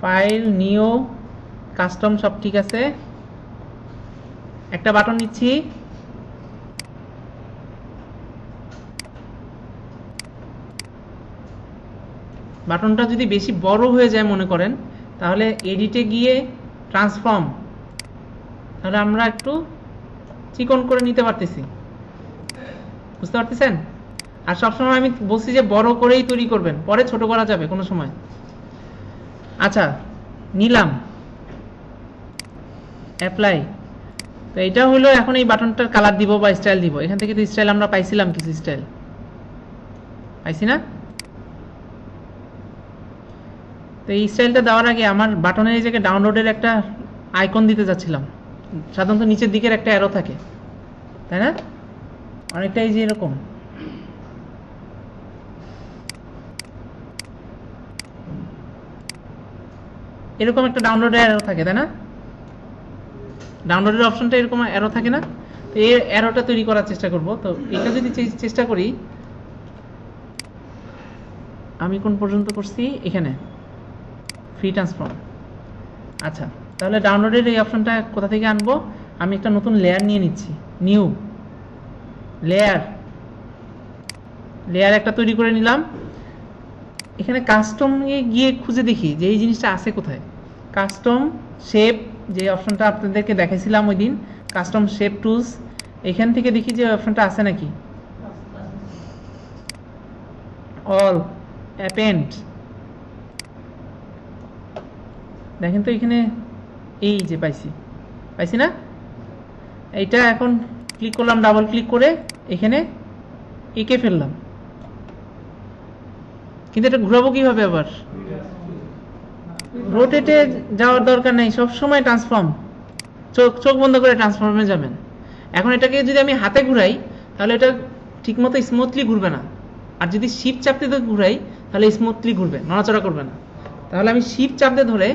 File, new, custom সব ঠিক আছে। একটা বাটন নিচ্ছি, বাটনটা যদি বেশি বড় হয়ে যায় মনে করেন, তাহলে এডিটে গিয়ে ট্রান্সফর্ম, তাহলে আমরা একটু চিকন করে নিতে পারতেছি, বুঝতে পারতেছেন? আর সবসময় আমি বলছি যে বড় করেই তৈরি করবেন, পরে ছোট করা যাবে কোনো সময়। আচ্ছা, নিলাম, অ্যাপ্লাই। তো এটা হলো এখন এই বাটনটার কালার দিব বা স্টাইল দিব। এখান থেকে তো স্টাইল আমরা পাইছিলাম, কিছু স্টাইল পাইছি না? তো এই স্টাইলটা দেওয়ার আগে আমার বাটনের এই জায়গায় ডাউনলোডের একটা আইকন দিতে যাচ্ছিলাম। সাধারণত নিচের দিকের একটা অ্যারো থাকে, তাই না? অনেকটা এই যে এরকম, এরকম একটা ডাউনলোডের অ্যারো থাকে, তাই না? ডাউনলোডের অপশনটা এরকম অ্যারো থাকে না? তো এই অ্যারোটা তৈরি করার চেষ্টা করব। তো এটা যদি চেষ্টা করি, আমি কোন পর্যন্ত করছি? এখানে ফ্রি ট্রান্সফর্ম। আচ্ছা, তাহলে ডাউনলোডের এই অপশনটা কোথা থেকে আনবো? আমি একটা নতুন লেয়ার নিয়ে নিচ্ছি, নিউ লেয়ার, লেয়ার একটা তৈরি করে নিলাম। এখানে কাস্টমে গিয়ে খুঁজে দেখি যে এই জিনিসটা আছে কোথায়। কাস্টম শেপ, যে অপশনটা আপনাদেরকে দেখাইছিলাম ওই দিন, কাস্টম শেপ টুলস, এখান থেকে দেখি যে অপশনটা আছে নাকি। অল, অ্যাপেন্ড, দেখেন তো এখানে, এই যে পাইছি না? এইটা এখন ক্লিক করলাম, ডাবল ক্লিক করে এখানে এঁকে ফেললাম। কিন্তু এটা ঘুরাবো কিভাবে? আবার রোটেটে যাওয়ার দরকার নেই, সবসময় ট্রান্সফর্ম, চোখ বন্ধ করে ট্রান্সফর্মে যাবেন। এখন এটাকে যদি আমি হাতে ঘুরাই, তাহলে এটা ঠিকমতো স্মুথলি ঘুরবে না। আর যদি শিপ চাপতে ঘুরাই, তাহলে স্মুথলি ঘুরবে, নড়াচড়া করবে না। তাহলে আমি শিপ চাপতে ধরে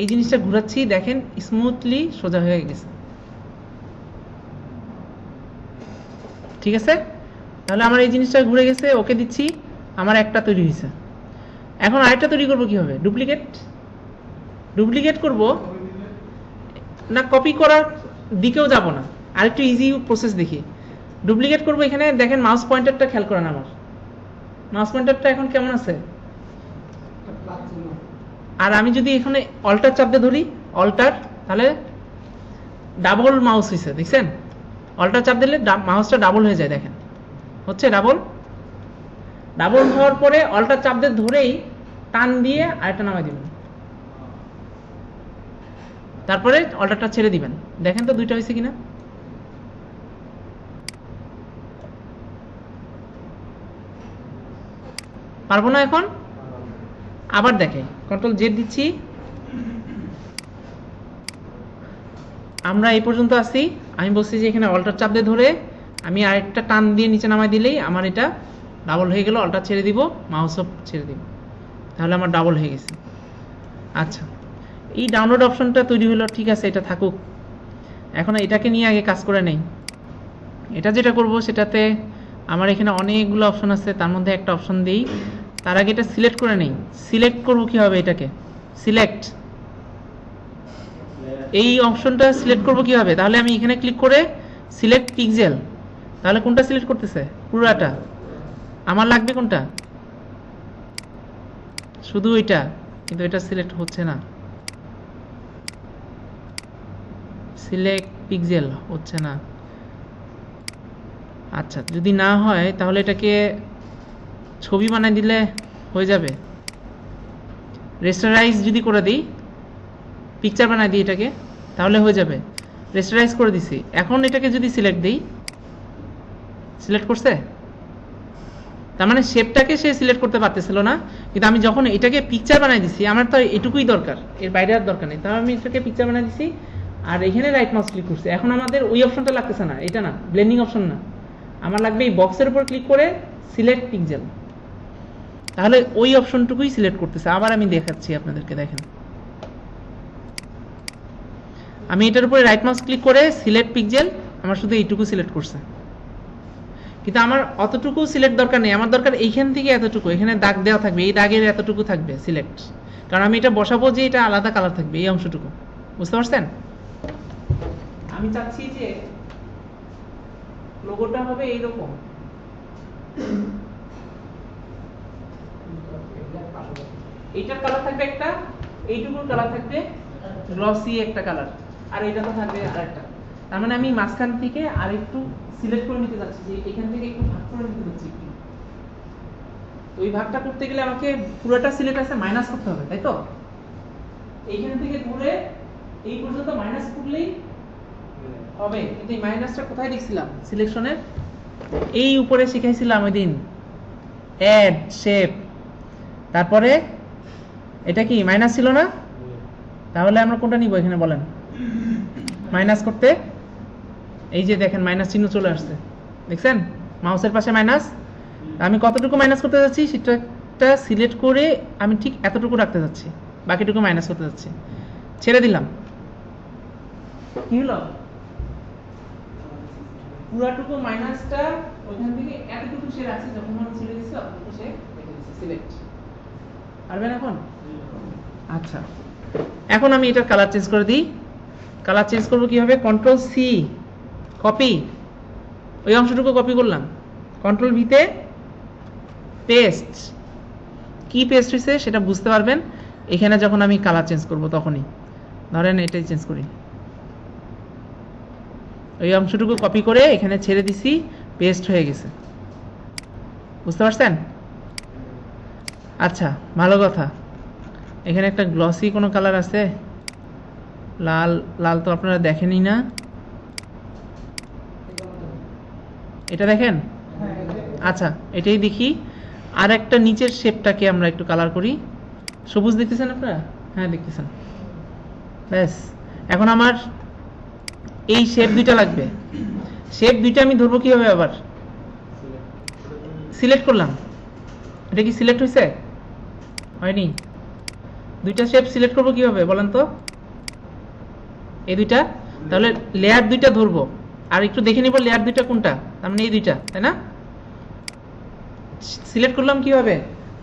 এই জিনিসটা ঘুরাচ্ছি, দেখেন স্মুথলি সোজা হয়ে গেছে। ঠিক আছে? তাহলে আমার এই জিনিসটা ঘুরে গেছে, ওকে দিচ্ছি, আমার একটা তৈরি হয়েছে। এখন আরেকটা তৈরি করবো কিভাবে? ডুপ্লিকেট করব না, কপি করার দিকেও যাব না, আরেকটু ইজি প্রসেস দেখি। ডুপ্লিকেট করব, এখানে দেখেন মাউস পয়েন্টারটা খেয়াল করেন, আমার মাউস পয়েন্টারটা এখন কেমন আছে? আর আমি যদি এখানে অল্টার চাপতে ধরি, অল্টার, তাহলে ডাবল মাউস হয়েছে, দেখছেন? অল্টার চাপ দিলে মাউসটা ডাবল হয়ে যায়, দেখেন হচ্ছে ডাবল হওয়ার পরে অল্টার চাপ দিয়ে ধরেই টান দিয়ে আরেকটা নামাই দিবেন, তারপরে অল্টারটা ছেড়ে দিবেন। দেখেন তো দুইটা হয়েছে কিনা। পারবো না এখন? আবার দেখে, কন্ট্রোল জেড দিচ্ছি, আমরা এই পর্যন্ত আসি। আমি বলছি যে এখানে অল্টার চাপ দিয়ে ধরে আমি আরেকটা টান দিয়ে নিচে নামাই দিলেই আমার এটা ডাবল হয়ে গেল। অল্টার ছেড়ে দিব, মাউসও ছেড়ে দিব, তাহলে আমার ডাবল হয়ে গেছে। আচ্ছা, এই ডাউনলোড অপশনটা তৈরি হলো, ঠিক আছে, এটা থাকুক। এখন এটাকে নিয়ে আগে কাজ করে নেই। এটা যেটা করব, সেটাতে আমার এখানে অনেকগুলো অপশন আছে, তার মধ্যে একটা অপশন দিই। তার আগে এটা সিলেক্ট করে নেই। সিলেক্ট করবো কীভাবে? এটাকে সিলেক্ট, এই অপশনটা সিলেক্ট করবো কীভাবে? তাহলে আমি এখানে ক্লিক করে সিলেক্ট পিক্সেল, তাহলে কোনটা সিলেক্ট করতেছে? পুরাটা। আমার লাগবে কোনটা? শুধু এটা, কিন্তু এটা সিলেক্ট হচ্ছে না, সিলেক্ট পিক্সেল হচ্ছে না। আচ্ছা, যদি না হয় তাহলে এটাকে ছবি বানাই দিলে হয়ে যাবে। রেস্টারাইজ যদি করে দিই, পিকচার বানাই দিই এটাকে, তাহলে হয়ে যাবে। রেস্টারাইজ করে দিছি। এখন এটাকে যদি সিলেক্ট দিই, সিলেক্ট করছে, তার মানে শেপটাকে সে সিলেক্ট করতে পারতেছিল না। কিন্তু আমি যখন এটাকে পিকচার বানাই দিছি, আমার তো এটুকুই দরকার, এর বাইরে আর দরকার নেই। তাহলে আমি এটাকে পিকচার বানাই দিছি, আর এখানে রাইট মাউস ক্লিক করছি। এখন আমাদের ওই অপশনটা লাগতেছে না, এটা না, ব্লেন্ডিং অপশন না, আমার লাগবে এই বক্সের উপর ক্লিক করে সিলেক্ট পিক্সেল, তাহলে ওই অপশনটুকুই সিলেক্ট করতেছে। আবার আমি দেখাচ্ছি আপনাদেরকে, দেখেন আমি এটার উপরে রাইট মাউস ক্লিক করে সিলেক্ট পিক্সেল, আমার শুধু এইটুকু সিলেক্ট করছে। কিন্তু আমার অতটুকু সিলেক্ট দরকার নেই, আমার দরকার এইখান থেকে এতটুকু, এখানে দাগ দেওয়া থাকবে, এই দাগের এতটুকু থাকবে সিলেক্ট, কারণ আমি এটা বসাবো যে এটা আলাদা কালার থাকবে, এই অংশটুকু। বুঝতে পারছেন? আমি চাচ্ছি যে লোগোটা হবে এইরকম। এইটার কালার থাকবে একটা, এইটুকুর কালার থাকবে গ্লসি একটা কালার, আর এইটা তো থাকবে আরেকটা। তার মানে আমি মাঝখান থেকে আরেকটু সিলেক্ট করে নিতে যাচ্ছি, যে এখান থেকে একটু ভাগ করে নিতে যাচ্ছি একটু। তো এই ভাগটা করতে গেলে আমাকে পুরোটা সিলেক্ট আছে মাইনাস করতে হবে, তাই তো? এইখান থেকে ধরে এই পর্যন্ত মাইনাস করলেই হবে। কিন্তু এই মাইনাসটা কোথায় দেখছিলাম? সিলেকশনের এই উপরে শিখাইছিলাম ওই দিন, অ্যাড শেপ। তারপরে এটা কি মাইনাস ছিল না? তাহলে আমরা কোনটা নিব এখানে বলেন? মাইনাস করতে এই যে দেখেন মাইনাস চিহ্ন চলে আসছে, দেখছেন মাউসের পাশে মাইনাস। আমি কতটুকু মাইনাস করতে যাচ্ছি সেটা সিলেক্ট করে আমি ঠিক এতটুকু রাখতে যাচ্ছি, বাকিটুকু মাইনাস করতে যাচ্ছি। ছেড়ে দিলাম, কি হলো? পুরাটুকু মাইনাসটা ওইখান থেকে এতটুকু সে রাখছি, যখন আমি ছেড়ে দিচ্ছি অতটুকু সে রেখে দিচ্ছি। সিলেক্ট পারবেন এখন? আচ্ছা, এখন আমি এটার কালার চেঞ্জ করে দিই। কালার চেঞ্জ করবো কিভাবে? কন্ট্রোল সি, কপি, ওই অংশটুকু কপি করলাম। কন্ট্রোল ভিতে পেস্ট। কি পেস্ট হয়েছে সেটা বুঝতে পারবেন এখানে যখন আমি কালার চেঞ্জ করব তখনই। ধরেন এটাই চেঞ্জ করি, ওই অংশটুকু কপি করে এখানে ছেড়ে দিছি, পেস্ট হয়ে গেছে। বুঝতে পারছেন? আচ্ছা, ভালো কথা। এখানে একটা গ্লসি কোনো কালার আছে, লাল। লাল তো আপনারা দেখেনই না, এটা দেখেন? আচ্ছা, এটাই দেখি। আর একটা নিচের শেপটাকে আমরা একটু কালার করি। সবুজ দেখতেছেন আপনারা? হ্যাঁ দেখতেছেন। ব্যাস, এখন আমার এই শেপ দুইটা লাগবে। শেপ দুইটা আমি ধরবো কিভাবে? আবার সিলেক্ট করলাম। এটা কি সিলেক্ট হয়েছে? হয়নি। দুইটা শেপ সিলেক্ট করবো কিভাবে বলেন তো? এই দুইটা। তাহলে লেয়ার দুইটা ধরবো, আর একটু দেখে নিব লেয়ার দুইটা কোনটা। তার মানে এই দুইটা, তাই না? সিলেক্ট করলাম কিভাবে?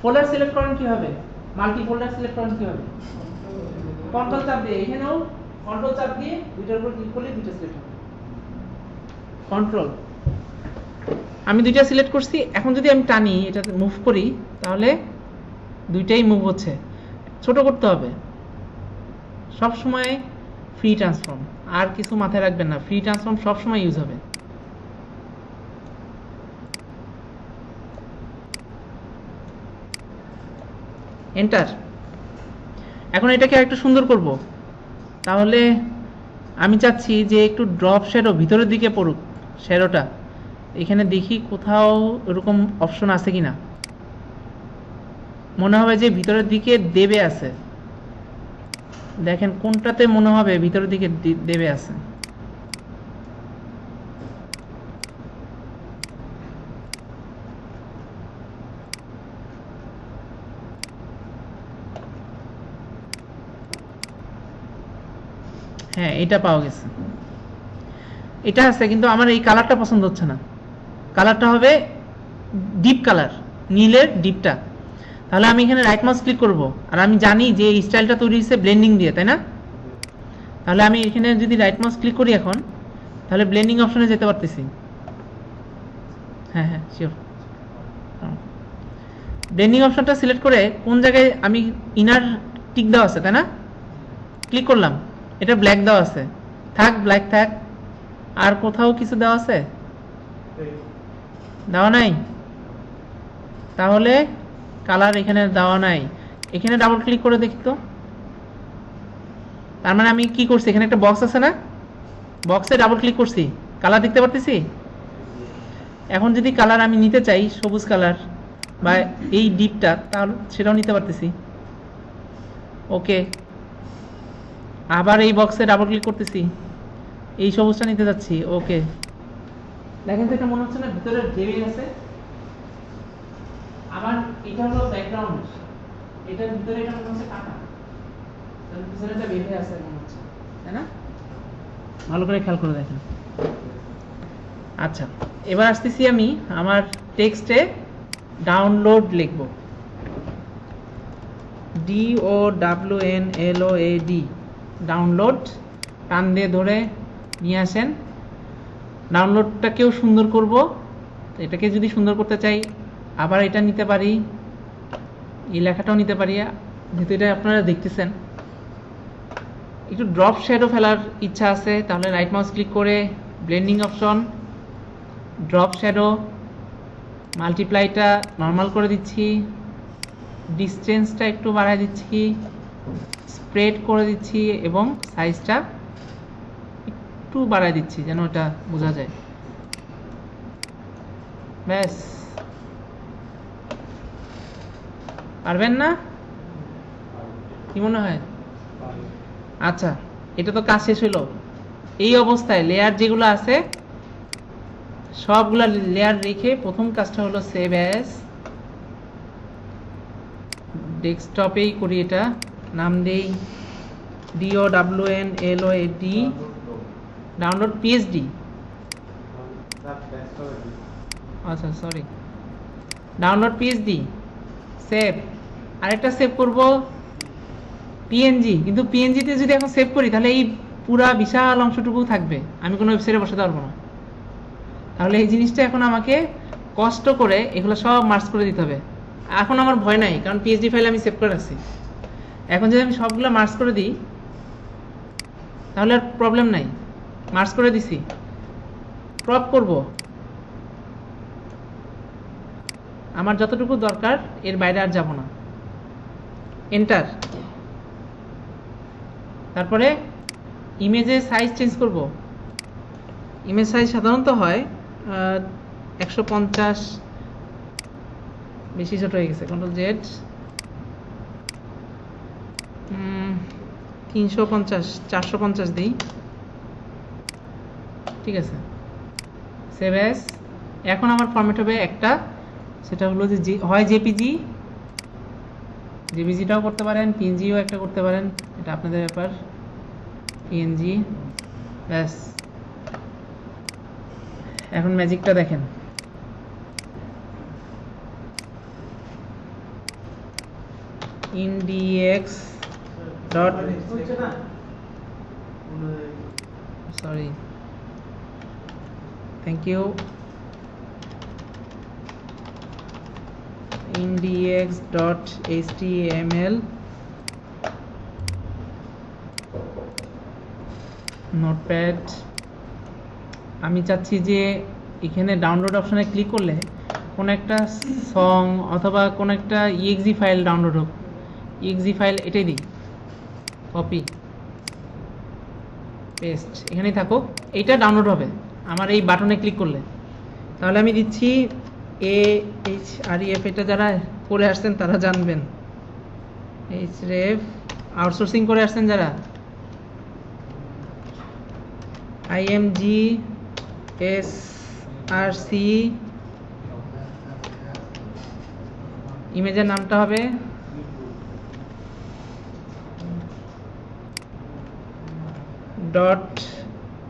ফোল্ডার সিলেক্ট করেন কিভাবে? মাল্টি ফোল্ডার সিলেক্ট করেন কিভাবে? কন্ট্রোল চাপ দিয়ে, এখানেও কন্ট্রোল চাপ দিয়ে দুইটার উপর ক্লিক করলে দুইটা সিলেক্ট হবে। কন্ট্রোল, আমি দুইটা সিলেক্ট করছি। এখন যদি আমি টানি, এটা মুভ করি, তাহলে দুইটাই মুভ হচ্ছে। ছোট করতে হবে সব সময়। ফ্রি ট্রান্সফর্ম, আর কিছু মাথায় রাখবেন না, ফ্রি ট্রান্সফর্ম সব সময় ইউজ হবে। এন্টার। এখন এটাকে একটু সুন্দর করব, তাহলে আমি চাচ্ছি যে একটু ড্রপ শ্যাডো ভিতরের দিকে পড়ুক শ্যাডোটা। এখানে দেখি কোথাও এরকম অপশন আছে কিনা। মনে হবে যে ভিতরের দিকে দেবে আছে। দেখেন কোনটাতে মনে হবে ভিতরের দিকে দেবে আছে। হ্যাঁ, এটা পাওয়া গেছে। এটা আছে, কিন্তু আমার এই কালারটা পছন্দ হচ্ছে না। কালারটা হবে ডিপ কালার, নীলের ডিপটা। তাহলে আমি এখানে রাইট মাউস ক্লিক করব, আর আমি জানি যে এই স্টাইলটা তৈরি হয়েছে ব্লেন্ডিং দিয়ে, তাই না? তাহলে আমি এখানে যদি রাইট মাউস ক্লিক করি এখন, তাহলে ব্লেন্ডিং অপশনে যেতে পারতেছি। হ্যাঁ হ্যাঁ শিওর। ব্লেন্ডিং অপশনটা সিলেক্ট করে কোন জায়গায় আমি ইনার টিক দেওয়া আছে, তাই না? ক্লিক করলাম, এটা ব্ল্যাক দেওয়া আছে, থাক ব্ল্যাক থাক। আর কোথাও কিছু দেওয়া আছে? দেওয়া নাই। তাহলে কালার এখানে দেওয়া নাই। এখানে ডাবল ক্লিক করে দেখি তো। তার মানে আমি কি করছি, এখানে একটা বক্স আছে না, বক্সে ডাবল ক্লিক করছি, কালার দেখতে পারতেছি। এখন যদি কালার আমি নিতে চাই, সবুজ কালার বা এই ডিপটা, তাহলে সেটাও নিতে পারতেছি। ওকে, আবার এই বক্সে ডাবল ক্লিক করতেছি, এই সবুজটা নিতে যাচ্ছি। ওকে, দেখেন তো এটা মনে হচ্ছে না ভিতরে দেবে আছে। আবার এটা হলো ব্যাকগ্রাউন্ড, এটার ভিতরে এটা মনে হচ্ছে কাটা, তার ভিতরে একটা বেঁধে আছে মনে হচ্ছে, তাই না? ভালো করে খেয়াল করে দেখেন। আচ্ছা, এবার আসতেছি আমি আমার টেক্সটে ডাউনলোড লিখব। DOWNLOAD, download. টান দিয়ে ধরে নিয়ে আসেন। ডাউনলোডটাকেও সুন্দর করব, এটাকে যদি সুন্দর করতে চাই আবার এটা নিতে পারি, এই লেখাটাও নিতে পারি, যেহেতু এটা আপনারা দেখতেছেন। একটু ড্রপ শ্যাডো ফেলার ইচ্ছা আছে, তাহলে রাইট মাউস ক্লিক করে ব্লেন্ডিং অপশন, ড্রপ শ্যাডো, মাল্টিপ্লাইটা নর্মাল করে দিচ্ছি, ডিসটেন্সটা একটু বাড়ায় দিচ্ছি, স্প্রেড করে দিচ্ছি এবং সাইজটা একটু বাড়ায় দিচ্ছি যেন এটা বোঝা যায়। ব্যাস, পারবেন না কি মনে হয়? আচ্ছা, এটা তো কাজ শেষ হলো। এই অবস্থায় লেয়ার যেগুলো আছে সবগুলা লেয়ার রেখে প্রথম কাজটা হলো সেভ অ্যাজ। ডেস্কটপেই করি, এটা নাম দেই DOWNLOAD, ডাউনলোড PSD। আচ্ছা সরি, ডাউনলোড PSD, সেভ। আরেকটা সেভ করব PNG, কিন্তু PNG-তে যদি এখন সেভ করি তাহলে এই পুরা বিশাল অংশটুকু থাকবে, আমি কোনো ওয়েবসাইটে বসাতে পারবো না। তাহলে এই জিনিসটা এখন আমাকে কষ্ট করে এগুলো সব মার্জ করে দিতে হবে। এখন আমার ভয় নাই, কারণ PSD ফাইল আমি সেভ করে রাখছি। এখন যদি আমি সবগুলো মার্জ করে দিই তাহলে আর প্রবলেম নাই। মার্জ করে দিছি, ক্রপ করব, আমার যতটুকু দরকার এর বাইরে আর যাব না, এন্টার। তারপরে ইমেজের সাইজ চেঞ্জ করব। ইমেজ সাইজ সাধারণত হয় 150, বেশি ছোট হয়ে গেছে, Ctrl+Z, 350, 450 দিই, ঠিক আছে। Save as. এখন আমার ফরম্যাট হবে একটা, সেটা হলো যে হয় জেপিজিটাও করতে পারেন, পিএনজিও একটা করতে পারেন, এটা আপনাদের ব্যাপার। পিএনজি, ব্যাস। এখন ম্যাজিকটা দেখেন, index dot, sorry, thank you, index.html notepad. আমি চাচ্ছি যে এখানে ডাউনলোড অপশনে ক্লিক করলে কোনো একটা সং অথবা কোনো একটা exe ফাইল ডাউনলোড হোক। exe ফাইল এটাই দিই, কপি পেস্ট, এখানেই থাকুক, এইটা ডাউনলোড হবে আমার এই বাটনে ক্লিক করলে। তাহলে আমি দিচ্ছি AHREF, এটা যারা করে আসছেন তারা জানবেন। href আউটসোর্সিং করে আসছেন যারা, IMG SRC, ইমেজের নামটা হবে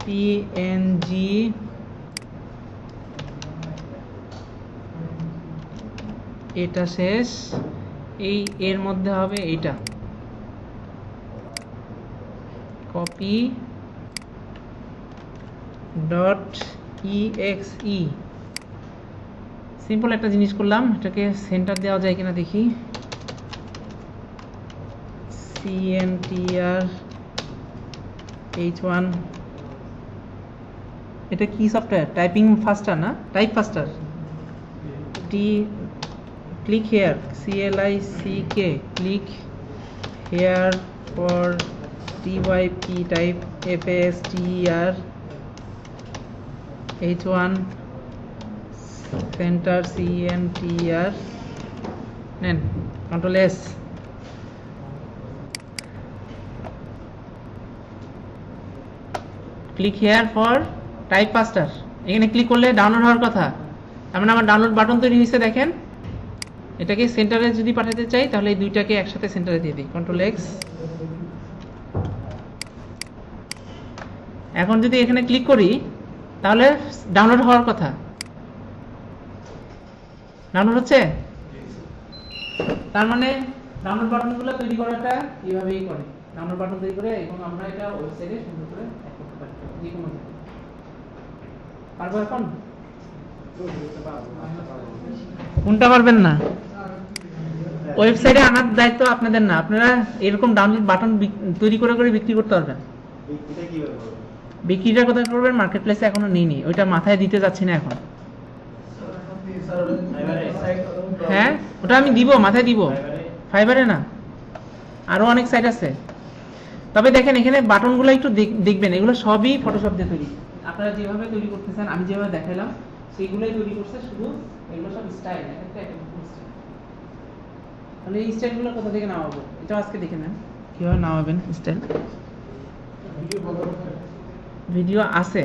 .png, এটা শেষ, এই এর মধ্যে হবে এইটা, কপি .exe। সিম্পল একটা জিনিস করলাম, এটাকে সেন্টার দেওয়া যায় কিনা দেখি, CNTR H1। এটা কি সফটওয়্যার? টাইপিং ফাস্টার না, type ফাস্টার। Click here, CLICK, click here for TYP type FASTER H1 centre CNTR, নেন Ctrl+S। Click here for type ফাস্টার, এখানে ক্লিক করলে ডাউনলোড হওয়ার কথা। তার মানে আমার ডাউনলোড বাটন তৈরি হয়েছে, দেখেন। এটাকে সেন্টারে যদি পাঠাতে চাই তাহলে এই দুইটাকে একসাথে সেন্টারে দিয়ে দিই, Ctrl+X। এখন যদি এখানে ক্লিক করি তাহলে ডাউনলোড হওয়ার কথা। ডাউনলোড হচ্ছে, তার মানে ডাউনলোড বাটনগুলো তৈরি করাটা এইভাবেই করে। ডাউনলোড বাটন তৈরি করে এবং আমরা এটা ওয়েবসাইটে সুন্দর করে অ্যাড করতে পারি যে কোনো জায়গায়। পারবো এখন? কোনটা পারবেন না? ওয়েবসাইটে আনার দায়িত্ব আপনাদের না, আপনারা এরকম ডাউনলোড বাটন তৈরি করে করে বিক্রি করতে পারবেন। বিক্রিটা কোথায় করবেন? মার্কেট প্লেসে এখনো নিইনি, ওইটা মাথায় দিতে যাচ্ছি না এখন। হ্যাঁ, ওটা আমি দিব, মাথায় দিব। ফাইবারে না, আরো অনেক সাইট আছে। তবে দেখেন এখানে বাটনগুলো একটু দেখবেন, এগুলো সবই ফটোশপ দিয়ে তৈরি। আপনারা যেভাবে তৈরি করতেছেন, আমি যেভাবে দেখাইলাম সেইগুলোই তৈরি করছে, শুধু এগুলো সব স্টাইল। তাহলে এই স্টাইলগুলো কোথা থেকে নামাবো এটা আজকে দেখে নেন কিভাবে নামাবেন স্টাইল। ভিডিও আছে,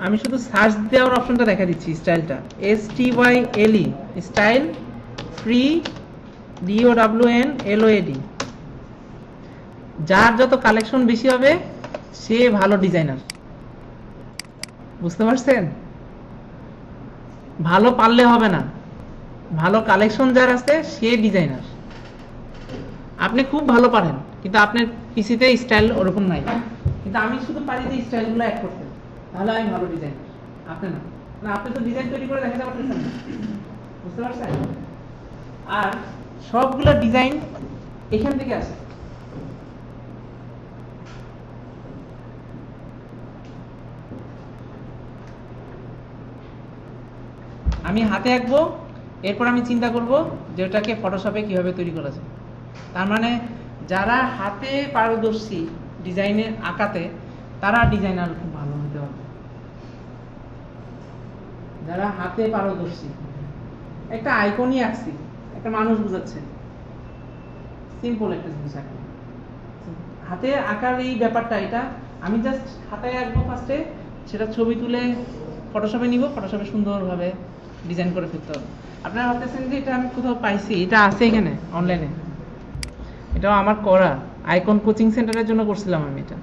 আমি শুধু সার্চ দেওয়ার অপশনটা দেখা দিচ্ছি। স্টাইলটা STYLE স্টাইল, ফ্রি, DOWNLOAD। যার যত কালেকশন বেশি হবে সে ভালো ডিজাইনার, বুঝতে পারছেন? ভালো পারলে হবে না, ভালো কালেকশন যার আছে সে ডিজাইনার। আপনি খুব ভালো পারেন কিন্তু আপনার পিসিতে স্টাইল ওরকম নাই, কিন্তু আমি শুধু পারি যে স্টাইলগুলো অ্যাড করতে, তাহলে আমি ভালো ডিজাইনার। আপনি না, না আপনি তো ডিজাইন তৈরি করে দেখাতে পারতেছেন না, বুঝতে পারছেন? আর সবগুলো ডিজাইন এখান থেকে আসে। আমি হাতে আঁকবো, এরপর আমি চিন্তা করব যে ওটাকে ফটোশপে কিভাবে তৈরি করা যায়। তার মানে যারা হাতে পারদর্শী ডিজাইনে আঁকাতে, তারা ডিজাইনার খুব ভালো হতে হবে। যারা হাতে পারদর্শী, একটা আইকনই আঁকছি, একটা মানুষ বোঝাচ্ছে, সিম্পল একটা জিনিস আঁকা। হাতে আঁকার এই ব্যাপারটা, এটা আমি জাস্ট হাতে আঁকবো ফার্স্টে, সেটা ছবি তুলে ফটোশপে নিব, ফটোশপে সুন্দরভাবে ডিজাইন করে ফেলতে হবে। আপনারা ভাবতেছেন যে এটা আমি কোথাও পাইছি, এটা আছে এখানে অনলাইনে। এটাও আমার করা, আইকন কোচিং সেন্টারের জন্য করছিলাম আমি এটা।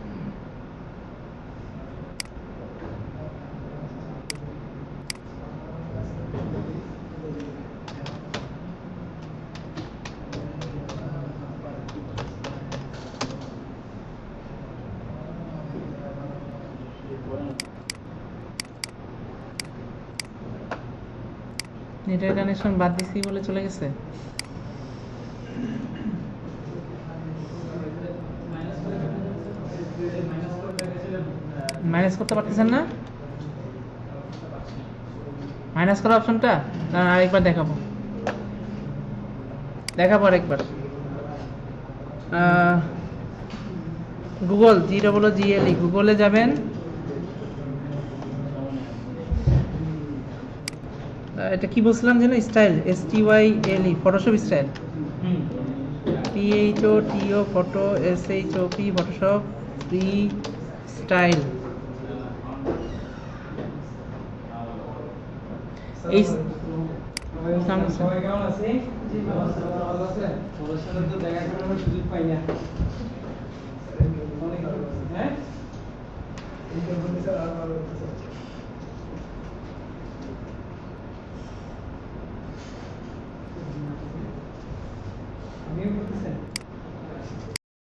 নেটের কানেকশন বাদ দিছি বলে চলে গেছে। মাইনাস করতে পারতেছেন না? মাইনাস করার অপশনটা আরেকবার দেখাবো, আরেকবার। গুগল, GGLE, গুগলে যাবেন, এটা কি বলছিলাম যেন, style, STYLE, Photoshop style, PHOTO photo, SHOP Photoshop, free style. এই সবাই কেমন আছে? সবার সাথে তো দেখা করার সুযোগ পাই না। হ্যাঁ